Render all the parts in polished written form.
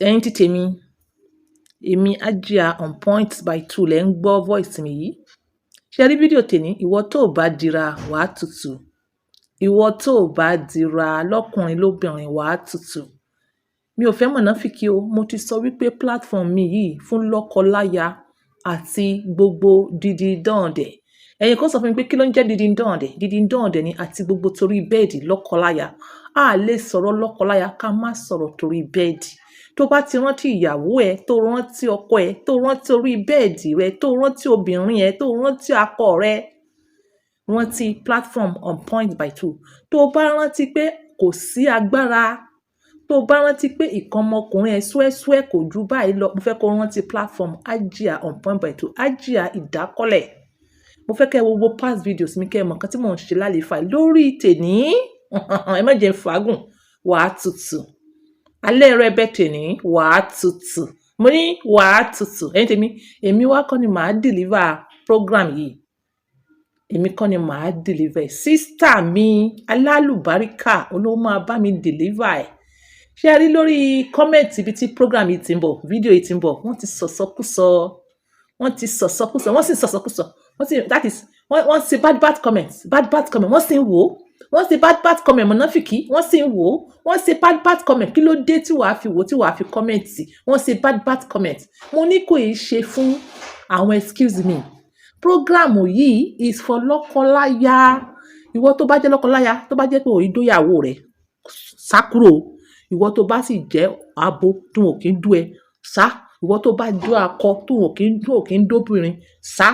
ẹ̀yin tí tèmi èmi Hajia on point by 2 lẹ́ ń gbọ́ voice mi yìí. Ṣé rí fídíò tèmi ìwọ tó bá dira wàá tutù, ìwọ tó bá dira lọ́kùnrin lóbìnrin wàá tutù. Mi ò fẹ́ mọ̀náfìkì o, mo ti sọ wípé platform mi yìí fún lọ́kọláya àti gbogbo dídíndọ̀ndẹ̀. Ẹ̀yin kan sọ fún mi pé kí ló ń jẹ́ dídíndọ̀ndẹ̀? Dídíndọ̀ndẹ̀ ni àti gbogbo torí bẹ́ẹ̀dì lọ́kọláya. A lè sọ̀rọ̀ lọ́kọláya ká má sọ̀rọ̀ torí bẹ́ẹ̀dì. Tó bá ti rántí ìyàwó ẹ, tó rántí ọkọ ẹ, tó rántí orí bẹ́ẹ̀dì rẹ, tó rántí obìnrin ẹ, tó rántí akọ rẹ, rántí platform on point by 2. Tó bá rántí pé kò sí agbára, tó bá rántí pé ìkan ọmọkùnrin ẹ súẹ́súẹ́ kò ju báyìí lọ, mo fẹ́ kó rántí platform Hajia on point by 2. Hajia ìdákọ́lẹ̀. Mo fẹ́ kẹ́ wo gbogbo past videos mi kẹ́ mọ̀ nǹkan tí mò ń ṣe lálẹ́fà lórí tèní. Ẹ má jẹ́ fàágùn, wàá tutù. Alẹ́ rẹ bẹ́ tèní, wàá tutù. Mo ní wàá tutù. Ẹ̀yin tèmi, èmi wá kọ́ ni màá deliver program yìí. Èmi kọ́ ni màá deliver. Sister mi alálùbáríkà olówó máa bá mi deliver ẹ̀. Ṣé ẹ rí lórí comment ibi tí program yìí ti ń bọ̀, fídíò yìí ti ń bọ̀, wọ́n ti sọ̀sọ́kúsọ, wọ́n sì sọ̀sọ́kúsọ, that is wọ́n ṣe bad comment, wọ́n sì ń wò ó. Wọ́n ṣe bad comment mọ̀náfìkì, wọ́n sì ń wò ó. Wọ́n ṣe bad comment, kí ló dé tí wàá fi wò tí wàá fi comment sí? Wọ́n ṣe bad comment. Mo ní kò í ṣe fún àwọn excuse me. Program yìí is for lọ́kọláya. Ìwọ tó bá jẹ́ lọ́kọláya, tó bá jẹ́ pé òun dóyàwó rẹ̀, sá kúrò. Ìwọ tó bá sì jẹ́ abo tí wọn kì í dú ẹ, sá. Ìwọ tó bá jẹ́ akọ tí wọn kì í dóbìnrin, sá.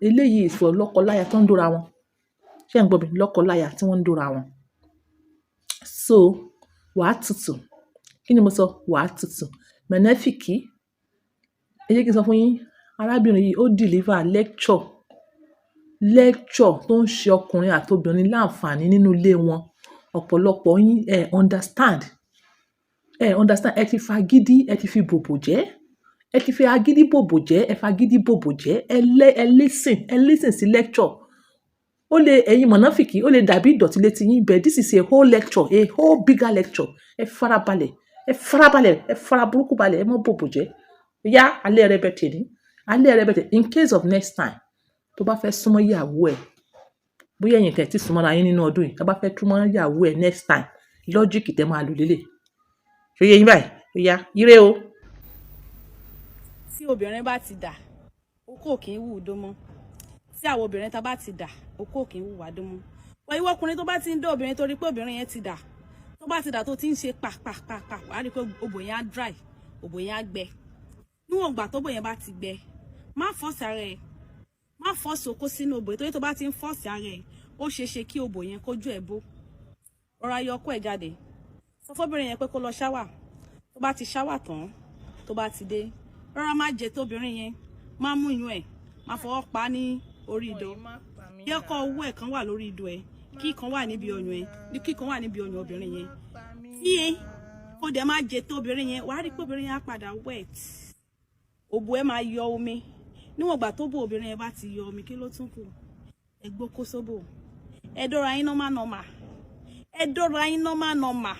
Eléyìí is for lọ́kọláya tó ń dóra wọn. Ṣé ẹ̀ ń gbọ́ mi? Lọ́kọláya tí wọ́n ń dóra wọn. So, wàá tutù. Kí ni mo sọ? Wàá tutù. Mọ̀náfìkì, ẹ jẹ́ kí n sọ fún yín, arábìnrin yìí ó deliver lecture tó ń ṣe ọkùnrin àti obìnrin láǹfààní nínú ilé wọn. Ọ̀pọ̀lọpọ̀ yín understand. Ẹ ti fagídí, ẹ ti fi bòbò jẹ́. Ẹ ti fi agídí bòbò jẹ́, ẹ fagídí bòbò jẹ́. Ẹ listen sí lecture. Ó lè ẹ̀yin mọ̀náfìkì, ó lè dàbí ìdọ̀tí létí yín, but this is a whole lecture, a whole bigger lecture. Ẹ farabalẹ̀, ẹ faraburúkú balẹ̀, ẹ mọ́ bòbò jẹ́. Yá alẹ́ rẹ bẹ́ tèní. Alẹ́ rẹ bẹ́ tèní. In case of next time, tó bá fẹ́ súnmọ́ ìyàwó ẹ̀, bóyá ẹ̀yin kẹ̀ tí súnmọ́ra yín nínú ọdún yìí, tó bá fẹ́ túmọ̀ ìyàwó ẹ̀ next time, lọ́jíìkì tẹ́ máa lò lélẹ̀. Ṣé yé yín báyìí? Yá, ire o. Tí obìnrin bá ti dà, okó kì í wù ú dó mọ́. Tí àwọn obìnrin tá bá ti dà, okó kì í wù wá dó mọ́. Wọ́n ìwọ ọkùnrin tó bá ti ń dó obìnrin torí pé obìnrin yẹn ti dà. Tó bá ti dà tó ti ń ṣe pàpàpàpà, wàá rí pé òbò yẹn á dry, òbò yẹn á gbẹ. Níwọ̀n ìgbà tóbò yẹn bá ti gbẹ, má force ara ẹ̀. Má force okó sínú òbò yẹn torí tó bá ti ń force ara ẹ̀, ó ṣeé ṣe kí òbò yẹn kójú ẹ̀ bó. Rọra yọ okó ẹ̀ jáde. Sọ fọ́bìnrin yẹn pé kó lọ ṣáwà. Tó bá ti ṣáwà tán, tó bá ti dé, rọra má jẹ tóbìnrin yẹn, má mú iyùn ẹ̀, má fọwọ́ pa ní orí ìdó. Yẹ kó owó ẹ̀ kan wà lórí ìdó ẹ̀, kí kan wà níbi ọyàn ẹ̀, kí kan wà níbi ọyàn obìnrin yẹn. Tí kó dẹ̀ má jẹ tóbìnrin yẹn, wàá rí pé obìnrin yẹn á padà wet. Òbò ẹ̀ máa yọ omi. Níwọ̀n ìgbà tó bò obìnrin yẹn bá ti yọ omi, kí ló tún kù? Ẹ gbó kó sóbò. Ẹ dọ́ra yín normal. Ẹ dọ́ra yín normal.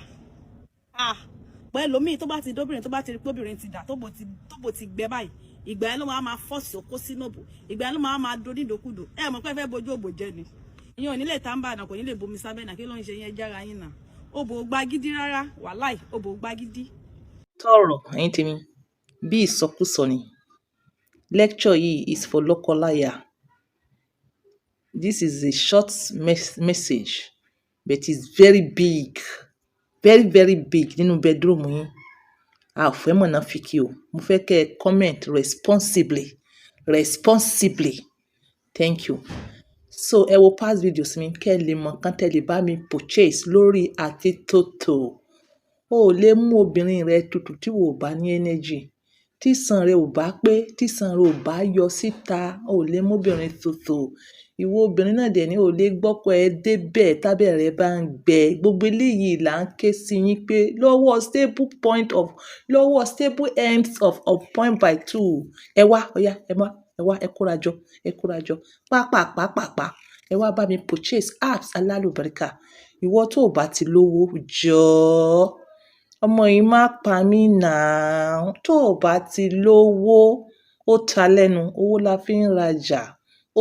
Pẹ̀lú omi tó bá ti dóbìnrin, tó bá ti rí pé obìnrin ti dà, tóbò ti gbẹ báyìí, ìgbà yẹn ló máa force okó sínú òbò. Ìgbà yẹn ló máa do nídòkúdò. Ẹ mọ̀ pé fẹ́ bojú òbò jẹ́ ni. Ìyẹn ò ní lè tàǹbà náà, kò ní lè bomi sábẹ́ náà, kí ló ń ṣe yẹn jára yín náà? Òbò gba gidi rárá, wàláì, òbò gba gidi. Tọ̀rọ̀ ẹ̀yin tèmi, bí ìsọkúsọ ni. Lecture yìí is for lọ́kọláya. This is a short message, but it's very big. Very big nínú bedroom yín. A ò fẹ́ mọ̀náfìkì o. Mo fẹ́ kẹ́ ẹ comment responsibly. Thank you. So ẹ wo past videos mi kẹ́ ẹ lè mọ̀ nǹkan tẹ́ lè bá mi purchase lórí Àtítòtò. O ò lè mú obìnrin rẹ tutù tí wò bá ní energy. Tí ìsàn rẹ ò bá pé, tí ìsàn rẹ ò bá yọ síta, o ò lè mú obìnrin tutù. Ìwọ obìnrin náà dẹ̀ ní o lè gbọ́kọ ẹ débẹ̀ tábẹ̀ rẹ bá ń gbẹ. Gbogbo eléyìí là ń ké sí yín pé lọ́wọ́ stable ends of point by 2. Ẹ wá, ọ̀yá, ẹ kórajọ. Pàápàá. Ẹ wá bá mi purchase apps alálùbáríkà. Ìwọ tó bá ti lówó, jọ̀ọ́ ọmọ yìí má pa mí náà. Tó o bá ti lówó, ó ta lẹ́nu, owó la fi ń rajà.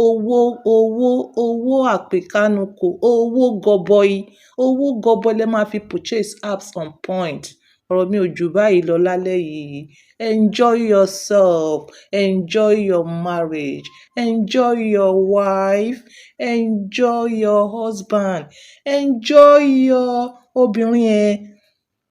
Owó àpèkánukò, owó gọbọi, owó gọbọi lẹ máa fi purchase apps on point. Ọ̀rọ̀ mi ò jù báyìí lọ lálẹ́ yìí. Enjoy yourself, enjoy your marriage, enjoy your wife, enjoy your husband, enjoy your obìnrin ẹ.